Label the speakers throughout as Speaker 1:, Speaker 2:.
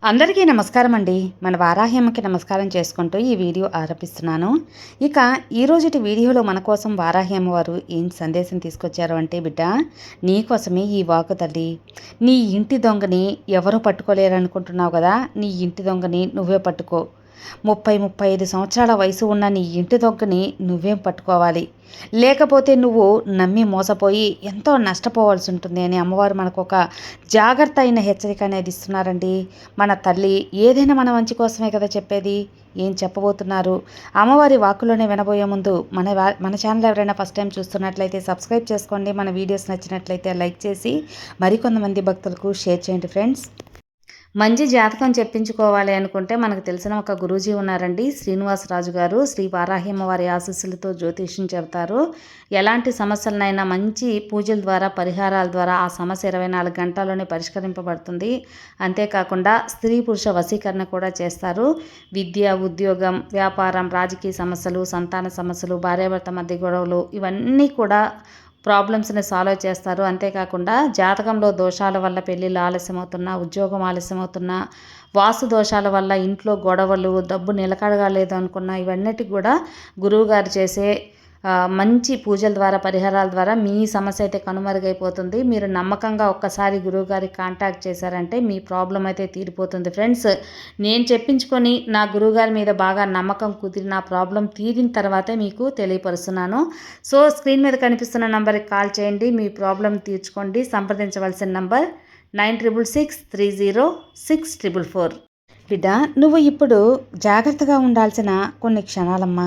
Speaker 1: అందరికీ నమస్కారం అండి. మన వారాహ్యమ్మకి నమస్కారం చేసుకుంటూ ఈ వీడియో ఆరంభిస్తున్నాను. ఇక ఈరోజుటి వీడియోలో మన కోసం వారాహ్యమ్మ వారు ఏం సందేశం తీసుకొచ్చారు అంటే, బిడ్డ నీకోసమే ఈ వాకు తల్లి. నీ ఇంటి దొంగని ఎవరూ పట్టుకోలేరనుకుంటున్నావు కదా, నీ ఇంటి దొంగని నువ్వే పట్టుకో. 35 సంవత్సరాల వయసు ఉన్న నీ ఇంటి దొంగని నువ్వేం పట్టుకోవాలి. లేకపోతే నువ్వు నమ్మి మోసపోయి ఎంతో నష్టపోవాల్సి ఉంటుంది అని అమ్మవారు మనకు ఒక జాగ్రత్త అయిన హెచ్చరిక అనేది ఇస్తున్నారండి. మన తల్లి ఏదైనా మన మంచి కోసమే కదా చెప్పేది. ఏం చెప్పబోతున్నారు అమ్మవారి వాక్కులోనే వినబోయే ముందు మన ఛానల్ ఎవరైనా ఫస్ట్ టైం చూస్తున్నట్లయితే సబ్స్క్రైబ్ చేసుకోండి. మన వీడియోస్ నచ్చినట్లయితే లైక్ చేసి మరికొంతమంది భక్తులకు షేర్ చేయండి ఫ్రెండ్స్. మంచి జాతకం చెప్పించుకోవాలి అనుకుంటే మనకు తెలిసిన ఒక గురూజీ ఉన్నారండి, శ్రీనివాసరాజు గారు. శ్రీ వారాహ్యమ్మ వారి ఆశీస్సులతో జ్యోతిష్యం చెబుతారు. ఎలాంటి సమస్యలనైనా మంచి పూజల ద్వారా, పరిహారాల ద్వారా ఆ సమస్య 24 గంటల్లోనే పరిష్కరింపబడుతుంది. అంతేకాకుండా స్త్రీ పురుష వశీకరణ కూడా చేస్తారు. విద్య, ఉద్యోగం, వ్యాపారం, రాజకీయ సమస్యలు, సంతాన సమస్యలు, భార్యాభర్త మధ్య గొడవలు, ఇవన్నీ కూడా ప్రాబ్లమ్స్ని సాల్వ్ చేస్తారు. అంతేకాకుండా జాతకంలో దోషాల వల్ల పెళ్ళిళ్ళు ఆలస్యమవుతున్నా, ఉద్యోగం ఆలస్యమవుతున్నా, వాస్తు దోషాల వల్ల ఇంట్లో గొడవలు, డబ్బు నిలకడగా లేదు అనుకున్నా, ఇవన్నిటికి కూడా గురువుగారు చేసే మంచి పూజల ద్వారా, పరిహారాల ద్వారా మీ సమస్య అయితే కనుమరుగైపోతుంది. మీరు నమ్మకంగా ఒక్కసారి గురువుగారికి కాంటాక్ట్ చేశారంటే మీ ప్రాబ్లం అయితే తీరిపోతుంది ఫ్రెండ్స్. నేను చెప్పించుకొని నా గురువుగారి మీద బాగా నమ్మకం కుదిరి నా ప్రాబ్లం తీరిన తర్వాతే మీకు తెలియపరుస్తున్నాను. సో స్క్రీన్ మీద కనిపిస్తున్న నంబర్కి కాల్ చేయండి, మీ ప్రాబ్లం తీర్చుకోండి. సంప్రదించవలసిన నంబర్ 9663064444. బిడ్డ, నువ్వు ఇప్పుడు జాగ్రత్తగా ఉండాల్సిన కొన్ని క్షణాలమ్మా.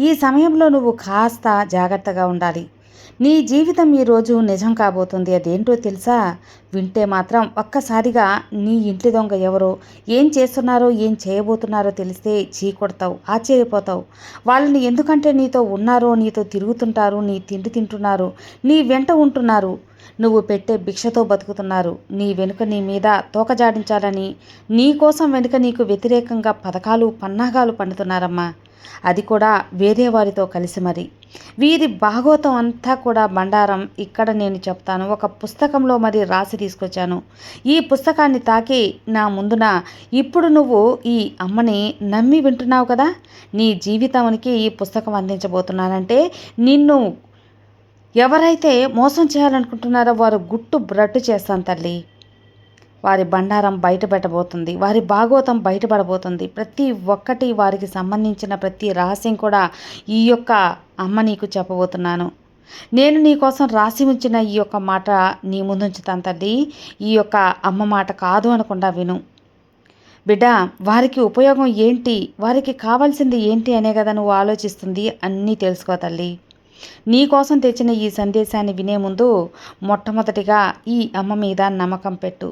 Speaker 1: ఈ సమయంలో నువ్వు కాస్త జాగ్రత్తగా ఉండాలి. నీ జీవితం ఈరోజు నిజం కాబోతుంది. అదేంటో తెలుసా? వింటే మాత్రం ఒక్కసారిగా నీ ఇంటి దొంగ ఎవరో, ఏం చేస్తున్నారో, ఏం చేయబోతున్నారో తెలిస్తే చీకొడతావు, ఆశ్చర్యపోతావు. వాళ్ళని ఎందుకంటే నీతో ఉన్నారో, నీతో తిరుగుతుంటారు, నీ తిండి తింటున్నారు, నీ వెంట ఉంటున్నారు, నువ్వు పెట్టే భిక్షతో బతుకుతున్నారు. నీ వెనుక నీ మీద తోకజాడించాలని, నీ కోసం వెనుక నీకు వ్యతిరేకంగా పథకాలు, పన్నాగాలు పండుతున్నారమ్మా. అది కూడా వేరే వారితో కలిసి. మరి వీరి భాగోతం అంతా కూడా బండారం ఇక్కడ నేను చెప్తాను. ఒక పుస్తకంలో మరి రాసి తీసుకొచ్చాను. ఈ పుస్తకాన్ని తాకి నా ముందున ఇప్పుడు నువ్వు ఈ అమ్మని నమ్మి వింటున్నావు కదా, నీ జీవితానికి ఈ పుస్తకం అందించబోతున్నానంటే నిన్ను ఎవరైతే మోసం చేయాలనుకుంటున్నారో వారు గుట్టు బ్రట్టు చేస్తాను తల్లి. వారి బండారం బయటపెట్టబోతుంది, వారి భాగోతం బయటపడబోతుంది. ప్రతి ఒక్కటి వారికి సంబంధించిన ప్రతి రహస్యం కూడా ఈ యొక్క అమ్మ నీకు చెప్పబోతున్నాను. నేను నీ కోసం రాసి ఉంచిన ఈ యొక్క మాట నీ ముందుంచుతాను తల్లి. ఈ యొక్క అమ్మ మాట కాదు అనకుండా విను బిడ్డ. వారికి ఉపయోగం ఏంటి, వారికి కావాల్సింది ఏంటి అనే కదా నువ్వు ఆలోచిస్తుంది. అన్నీ తెలుసుకో తల్లి. నీ కోసం తెచ్చిన ఈ సందేశాన్ని వినే ముందు మొట్టమొదటిగా ఈ అమ్మ మీద నమ్మకం పెట్టు.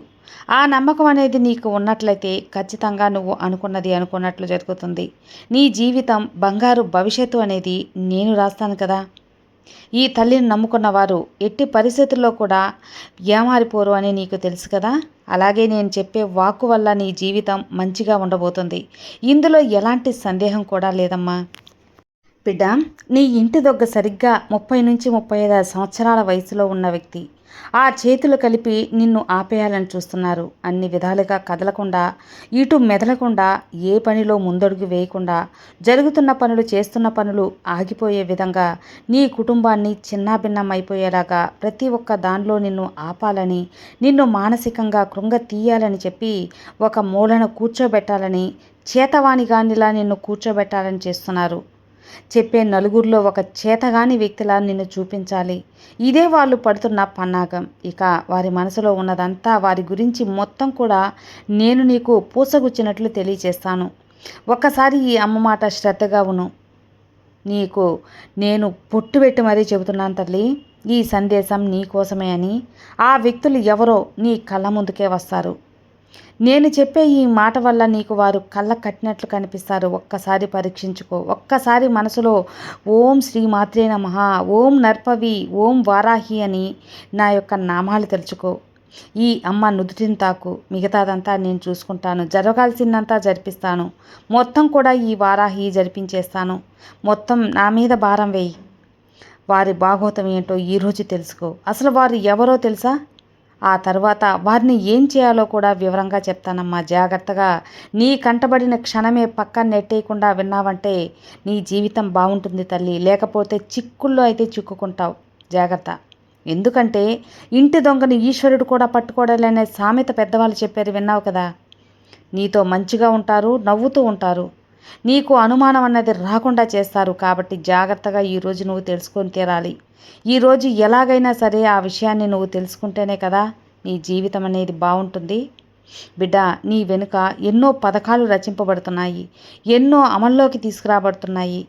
Speaker 1: ఆ నమ్మకం అనేది నీకు ఉన్నట్లయితే ఖచ్చితంగా నువ్వు అనుకున్నది అనుకున్నట్లు జరుగుతుంది. నీ జీవితం బంగారు భవిష్యత్తు అనేది నేను రాస్తాను కదా. ఈ తల్లిని నమ్ముకున్న వారు ఎట్టి పరిస్థితుల్లో కూడా ఏమారిపోరు అని నీకు తెలుసు కదా. అలాగే నేను చెప్పే వాక్కు వల్ల నీ జీవితం మంచిగా ఉండబోతుంది. ఇందులో ఎలాంటి సందేహం కూడా లేదమ్మా. బిడ్డ, నీ ఇంటి దొంగ సరిగ్గా 30 నుంచి 35 సంవత్సరాల వయసులో ఉన్న వ్యక్తి. ఆ చేతులు కలిపి నిన్ను ఆపేయాలని చూస్తున్నారు. అన్ని విధాలుగా కదలకుండా, ఇటు మెదలకుండా, ఏ పనిలో ముందడుగు వేయకుండా, జరుగుతున్న పనులు, చేస్తున్న పనులు ఆగిపోయే విధంగా, నీ కుటుంబాన్ని చిన్నాభిన్నం అయిపోయేలాగా ప్రతి ఒక్క దానిలో నిన్ను ఆపాలని, నిన్ను మానసికంగా కృంగ తీయాలని చెప్పి ఒక మూలన కూర్చోబెట్టాలని, చేతవానిగానిలా నిన్ను కూర్చోబెట్టాలని చేస్తున్నారు. చెప్పే నలుగురిలో ఒక చేతగాని వ్యక్తిలా నిన్ను చూపించాలి. ఇదే వాళ్ళు పడుతున్న పన్నాగం. ఇక వారి మనసులో ఉన్నదంతా, వారి గురించి మొత్తం కూడా నేను నీకు పూసగుచ్చినట్లు తెలియచేస్తాను. ఒక్కసారి ఈ అమ్మ మాట శ్రద్ధగా ఉను. నీకు నేను పొట్టు పెట్టి మరీ చెబుతున్నాను తల్లి. ఈ సందేశం నీ కోసమే అని. ఆ వ్యక్తులు ఎవరో నీ కళ్ళ ముందుకే వస్తారు. నేను చెప్పే ఈ మాట వల్ల నీకు వారు కళ్ళ కట్టినట్లు కనిపిస్తారు. ఒక్కసారి పరీక్షించుకో. ఒక్కసారి మనసులో ఓం శ్రీ మాత్రే నమః, ఓం నర్పవి, ఓం వారాహి అని నా యొక్క నామాలు తలుచుకో. ఈ అమ్మ నుదుటిని తాకు. మిగతాదంతా నేను చూసుకుంటాను. జరగాల్సిందంతా జరిపిస్తాను. మొత్తం కూడా ఈ వారాహి జరిపించేస్తాను. మొత్తం నా మీద భారం వేయి. వారి భాగోతం ఏంటో ఈరోజు తెలుసుకో. అసలు వారు ఎవరో తెలుసా? ఆ తర్వాత వారిని ఏం చేయాలో కూడా వివరంగా చెప్తానమ్మా. జాగ్రత్తగా నీ కంటబడిన క్షణమే పక్కన నెట్టేయకుండా విన్నావంటే నీ జీవితం బాగుంటుంది తల్లి. లేకపోతే చిక్కుల్లో అయితే చిక్కుకుంటావు. జాగ్రత్త. ఎందుకంటే ఇంటి దొంగని ఈశ్వరుడు కూడా పట్టుకోడలనే సామెత పెద్దవాళ్ళు చెప్పారు, విన్నావు కదా. నీతో మంచిగా ఉంటారు, నవ్వుతూ ఉంటారు, నీకు అనుమానం అన్నది రాకుండా చేస్తారు. కాబట్టి జాగ్రత్తగా ఈరోజు నువ్వు తెలుసుకొని తీరాలి. ఈరోజు ఎలాగైనా సరే ఆ విషయాన్ని నువ్వు తెలుసుకుంటేనే కదా నీ జీవితం అనేది బాగుంటుంది. బిడ్డ, నీ వెనుక ఎన్నో పథకాలు రచింపబడుతున్నాయి, ఎన్నో అమల్లోకి తీసుకురాబడుతున్నాయి,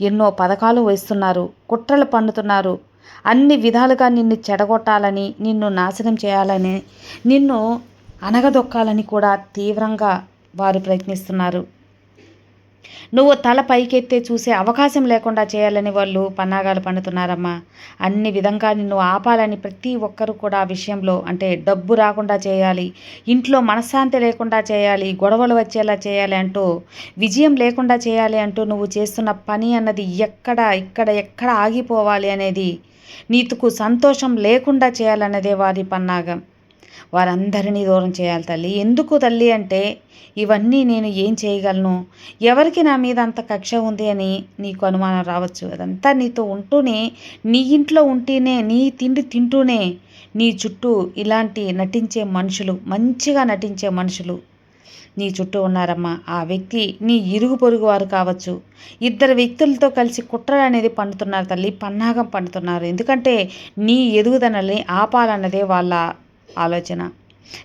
Speaker 1: ఎన్నో పథకాలు వేస్తున్నారు, కుట్రలు పన్నుతున్నారు. అన్ని విధాలుగా నిన్ను చెడగొట్టాలని, నిన్ను నాశనం చేయాలని, నిన్ను అనగదొక్కాలని కూడా తీవ్రంగా వారు ప్రయత్నిస్తున్నారు. నువ్వు తల పైకెత్తే చూసే అవకాశం లేకుండా చేయాలని వాళ్ళు పన్నాగాలు పన్నుతున్నారమ్మా. అన్ని విధంగా నిన్ను ఆపాలని ప్రతి ఒక్కరూ కూడా ఆ విషయంలో, అంటే డబ్బు రాకుండా చేయాలి, ఇంట్లో మనశ్శాంతి లేకుండా చేయాలి, గొడవలు వచ్చేలా చేయాలి అంటూ, విజయం లేకుండా చేయాలి అంటూ నువ్వు చేస్తున్న పని అన్నది ఎక్కడ ఆగిపోవాలి అనేది, నీకు సంతోషం లేకుండా చేయాలన్నదే వారి పన్నాగం. వారందరినీ దూరం చేయాలి తల్లి. ఎందుకు తల్లి అంటే, ఇవన్నీ నేను ఏం చేయగలను, ఎవరికి నా మీద అంత కక్ష ఉంది అని నీకు అనుమానం రావచ్చు. అదంతా నీతో ఉంటూనే, నీ ఇంట్లో ఉంటూనే, నీ తిండి తింటూనే నీ చుట్టూ ఇలాంటి నటించే మనుషులు, మంచిగా నటించే మనుషులు నీ చుట్టూ ఉన్నారమ్మా. ఆ వ్యక్తి నీ ఇరుగు పొరుగు వారు కావచ్చు. ఇద్దరు వ్యక్తులతో కలిసి కుట్ర అనేది పన్నుతున్నారు తల్లి, పన్నాగం పన్నుతున్నారు. ఎందుకంటే నీ ఎదుగుదలని ఆపాలన్నదే వాళ్ళ ఆలోచన.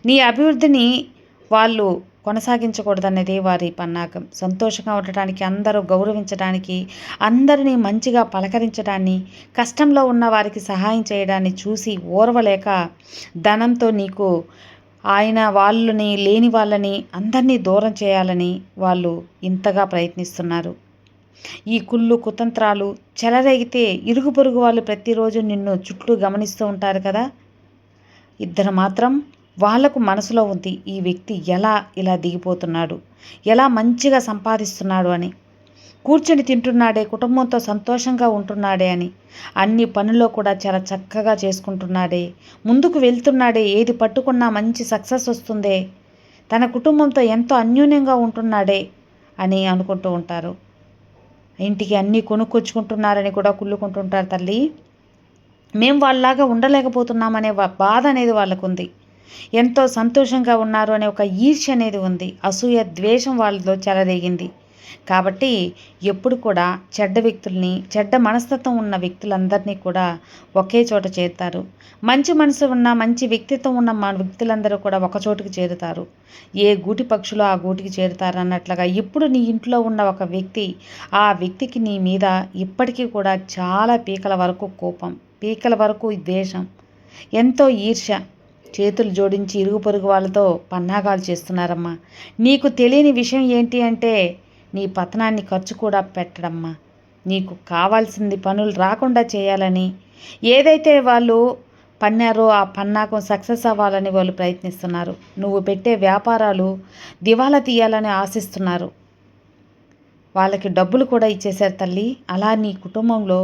Speaker 1: నీ అభివృద్ధిని వాళ్ళు కొనసాగించకూడదనేదే వారి పన్నాగం. సంతోషంగా ఉండటానికి, అందరూ గౌరవించడానికి, అందరినీ మంచిగా పలకరించడాన్ని, కష్టంలో ఉన్న వారికి సహాయం చేయడాన్ని చూసి ఓర్వలేక ధనంతో నీకు వాళ్ళని, లేని వాళ్ళని అందరినీ దూరం చేయాలని వాళ్ళు ఇంతగా ప్రయత్నిస్తున్నారు. ఈ కుళ్ళు కుతంత్రాలు చెలరేగితే ఇరుగు పొరుగు వాళ్ళు ప్రతిరోజు నిన్ను చుట్టూ గమనిస్తూ ఉంటారు కదా. ఇద్దరు మాత్రం వాళ్లకు మనసులో ఉంది, ఈ వ్యక్తి ఎలా ఇలా దిగిపోతున్నాడు, ఎలా మంచిగా సంపాదిస్తున్నాడు అని, కూర్చొని తింటున్నాడే, కుటుంబంతో సంతోషంగా ఉంటున్నాడే అని, అన్ని పనుల్లో కూడా చాలా చక్కగా చేసుకుంటున్నాడే, ముందుకు వెళ్తున్నాడే, ఏది పట్టుకున్నా మంచి సక్సెస్ వస్తుందే, తన కుటుంబంతో ఎంతో అన్యోన్యంగా ఉంటున్నాడే అని అనుకుంటూ ఉంటారు. ఇంటికి అన్నీ కొనుక్కొచ్చుకుంటున్నారని కూడా కుళ్ళుకుంటుంటారు తల్లి. మేము వాళ్ళలాగా ఉండలేకపోతున్నామనే బాధ అనేది వాళ్ళకు ఉంది. ఎంతో సంతోషంగా ఉన్నారు అనే ఒక ఈర్ష్య అనేది ఉంది. అసూయ, ద్వేషం వాళ్ళలో చెలరేగింది. కాబట్టి ఎప్పుడు కూడా చెడ్డ వ్యక్తుల్ని, చెడ్డ మనస్తత్వం ఉన్న వ్యక్తులందరినీ కూడా ఒకే చోట చేరుతారు. మంచి మనసు ఉన్న, మంచి వ్యక్తిత్వం ఉన్న వ్యక్తులందరూ కూడా ఒక చోటుకి చేరుతారు. ఏ గూటి పక్షులు ఆ గూటికి చేరుతారు అన్నట్లుగా ఇప్పుడు నీ ఇంట్లో ఉన్న ఒక వ్యక్తి, ఆ వ్యక్తికి నీ మీద ఇప్పటికీ కూడా చాలా పీకల వరకు కోపం, పీకల వరకు ద్వేషం, ఎంతో ఈర్ష్య, చేతులు జోడించి ఇరుగు పొరుగు వాళ్ళతో పన్నాగాలు చేస్తున్నారమ్మా. నీకు తెలియని విషయం ఏంటి అంటే, నీ పతనాన్ని ఖర్చు కూడా పెట్టడమ్మా. నీకు కావాల్సింది పనులు రాకుండా చేయాలని, ఏదైతే వాళ్ళు పన్నారో ఆ పన్నాకం సక్సెస్ అవ్వాలని వాళ్ళు ప్రయత్నిస్తున్నారు. నువ్వు పెట్టే వ్యాపారాలు దివాలా తీయాలని ఆశిస్తున్నారు. వాళ్ళకి డబ్బులు కూడా ఇచ్చేశారు తల్లి. అలా నీ కుటుంబంలో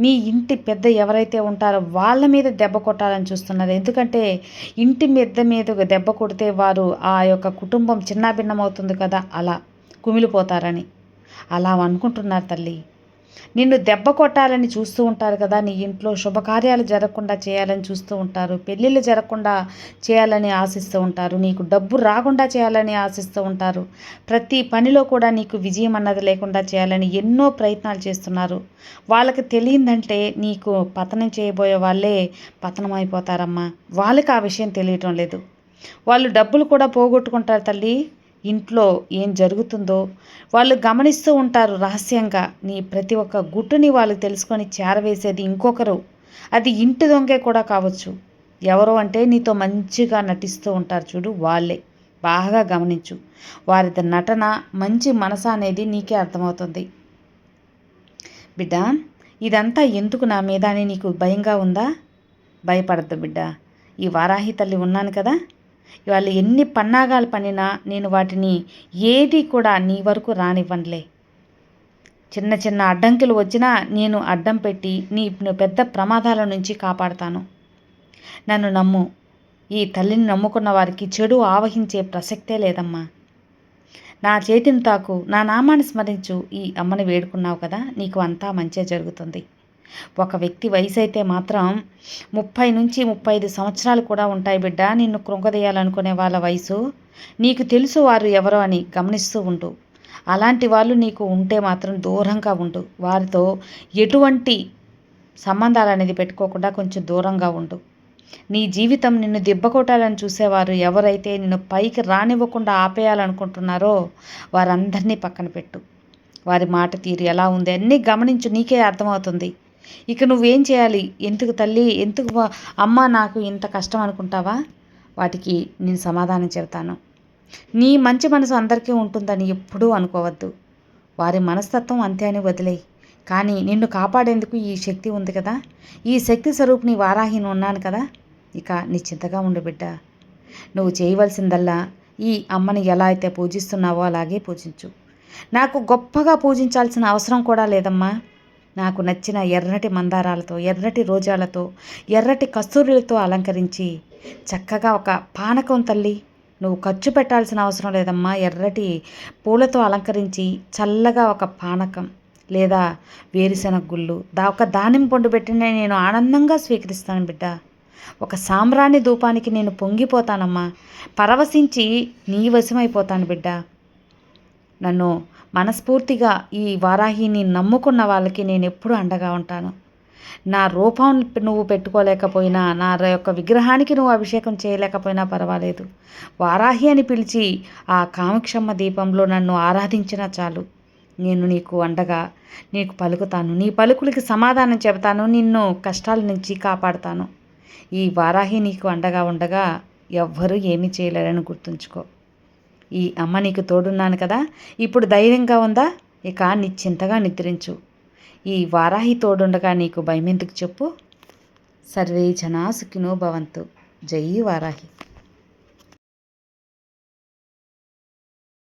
Speaker 1: నీ ఇంటి పెద్ద ఎవరైతే ఉంటారో వాళ్ళ మీద దెబ్బ కొట్టాలని చూస్తున్నారు. ఎందుకంటే ఇంటి మీద దెబ్బ కొడితే వారు ఆ యొక్క కుటుంబం చిన్నాభిన్నమవుతుంది కదా, అలా కుమిలిపోతారని అలా అనుకుంటున్నారు తల్లి. నిన్ను దెబ్బ కొట్టాలని చూస్తూ ఉంటారు కదా, నీ ఇంట్లో శుభకార్యాలు జరగకుండా చేయాలని చూస్తూ ఉంటారు, పెళ్ళిళ్ళు జరగకుండా చేయాలని ఆశిస్తూ ఉంటారు, నీకు డబ్బు రాకుండా చేయాలని ఆశిస్తూ ఉంటారు, ప్రతి పనిలో కూడా నీకు విజయం అన్నది లేకుండా చేయాలని ఎన్నో ప్రయత్నాలు చేస్తున్నారు. వాళ్ళకి తెలియందంటే నీకు పతనం చేయబోయే వాళ్ళే పతనం అయిపోతారమ్మా. వాళ్ళకి ఆ విషయం తెలియటం లేదు. వాళ్ళు డబ్బులు కూడా పోగొట్టుకుంటారు తల్లి. ఇంట్లో ఏం జరుగుతుందో వాళ్ళు గమనిస్తూ ఉంటారు రహస్యంగా. నీ ప్రతి ఒక్క గుట్టుని వాళ్ళు తెలుసుకొని చేరవేసేది ఇంకొకరు. అది ఇంటి దొంగే కూడా కావచ్చు. ఎవరు అంటే నీతో మంచిగా నటిస్తూ ఉంటారు చూడు, వాళ్ళే. బాగా గమనించు. వారి నటన, మంచి మనసు అనేది నీకే అర్థమవుతుంది. బిడ్డ, ఇదంతా ఎందుకు నా మీద అని నీకు భయంగా ఉందా? భయపడద్దు బిడ్డ. ఈ వారాహి తల్లి ఉన్నాను కదా, వాళ్ళు ఎన్ని పన్నాగాలు పన్నినా నేను వాటిని ఏది కూడా నీ వరకు రానివ్వనులే. చిన్న చిన్న అడ్డంకులు వచ్చినా నేను అడ్డం పెట్టి నీ పెద్ద ప్రమాదాల నుంచి కాపాడుతాను. నన్ను నమ్ము. ఈ తల్లిని నమ్ముకున్న వారికి చెడు ఆవహించే ప్రసక్తే లేదమ్మా. నా చేతిని తాకు, నా నామాన్ని స్మరించు, ఈ అమ్మని వేడుకున్నావు కదా, నీకు అంతా మంచే జరుగుతుంది. ఒక వ్యక్తి వయసు అయితే మాత్రం 30 నుంచి 35 సంవత్సరాలు కూడా ఉంటాయి బిడ్డ. నిన్ను కృంగదీయాలనుకునే వాళ్ళ వయసు నీకు తెలుసు, వారు ఎవరో అని గమనిస్తూ ఉండు. అలాంటి వాళ్ళు నీకు ఉంటే మాత్రం దూరంగా ఉండు. వారితో ఎటువంటి సంబంధాలు అనేది పెట్టుకోకుండా కొంచెం దూరంగా ఉండు. నీ జీవితం నిన్ను దెబ్బకొట్టాలని చూసేవారు ఎవరైతే నిన్ను పైకి రానివ్వకుండా ఆపేయాలనుకుంటున్నారో వారందరినీ పక్కన పెట్టు. వారి మాట తీరు ఎలా ఉంది అన్నీ గమనించు, నీకే అర్థమవుతుంది. ఇక నువ్వేం చేయాలి? ఎందుకు తల్లి, ఎందుకు అమ్మ నాకు ఇంత కష్టం అనుకుంటావా? వాటికి నేను సమాధానం చెబుతాను. నీ మంచి మనసు అందరికీ ఉంటుందని ఎప్పుడూ అనుకోవద్దు. వారి మనస్తత్వం అంతే అని వదిలేయి. కానీ నిన్ను కాపాడేందుకు ఈ శక్తి ఉంది కదా, ఈ శక్తి స్వరూపిణి వారాహిని ఉన్నాను కదా, ఇక నిశ్చింతగా ఉండు బిడ్డ. నువ్వు చేయవలసిందల్లా ఈ అమ్మని ఎలా అయితే పూజిస్తున్నావో అలాగే పూజించు. నాకు గొప్పగా పూజించాల్సిన అవసరం కూడా లేదమ్మా. నాకు నచ్చిన ఎర్రటి మందారాలతో, ఎర్రటి రోజాలతో, ఎర్రటి కస్తూరులతో అలంకరించి చక్కగా ఒక పానకం తల్లి, నువ్వు ఖర్చు పెట్టాల్సిన అవసరం లేదమ్మా. ఎర్రటి పూలతో అలంకరించి చల్లగా ఒక పానకం లేదా వేరుశెనగ గుళ్ళు, ఒక దానిమ్మ పండు పెట్టిన నేను ఆనందంగా స్వీకరిస్తాను బిడ్డ. ఒక సాంబ్రాణి ధూపానికి నేను పొంగిపోతానమ్మా. పరవశించి నీ వశమైపోతాను బిడ్డ. నన్ను మనస్ఫూర్తిగా ఈ వారాహిని నమ్ముకున్న వాళ్ళకి నేను ఎప్పుడూ అండగా ఉంటాను. నా రూపం నువ్వు పెట్టుకోలేకపోయినా, నా యొక్క విగ్రహానికి నువ్వు అభిషేకం చేయలేకపోయినా పర్వాలేదు. వారాహి అని పిలిచి ఆ కామక్షమ్మ దీపంలో నన్ను ఆరాధించినా చాలు. నేను నీకు అండగా నీకు పలుకుతాను. నీ పలుకులకి సమాధానం చెబుతాను. నిన్ను కష్టాల నుంచి కాపాడుతాను. ఈ వారాహి నీకు అండగా ఉండగా ఎవ్వరూ ఏమీ చేయలేరని గుర్తుంచుకో. ఈ అమ్మ నీకు తోడున్నాను కదా, ఇప్పుడు ధైర్యంగా ఉందా? ఇక నిశ్చింతగా నిద్రించు. ఈ వారాహి తోడుండగా నీకు భయమెందుకు చెప్పు. సర్వే జనా సుఖినో భవంతు. జై వారాహి.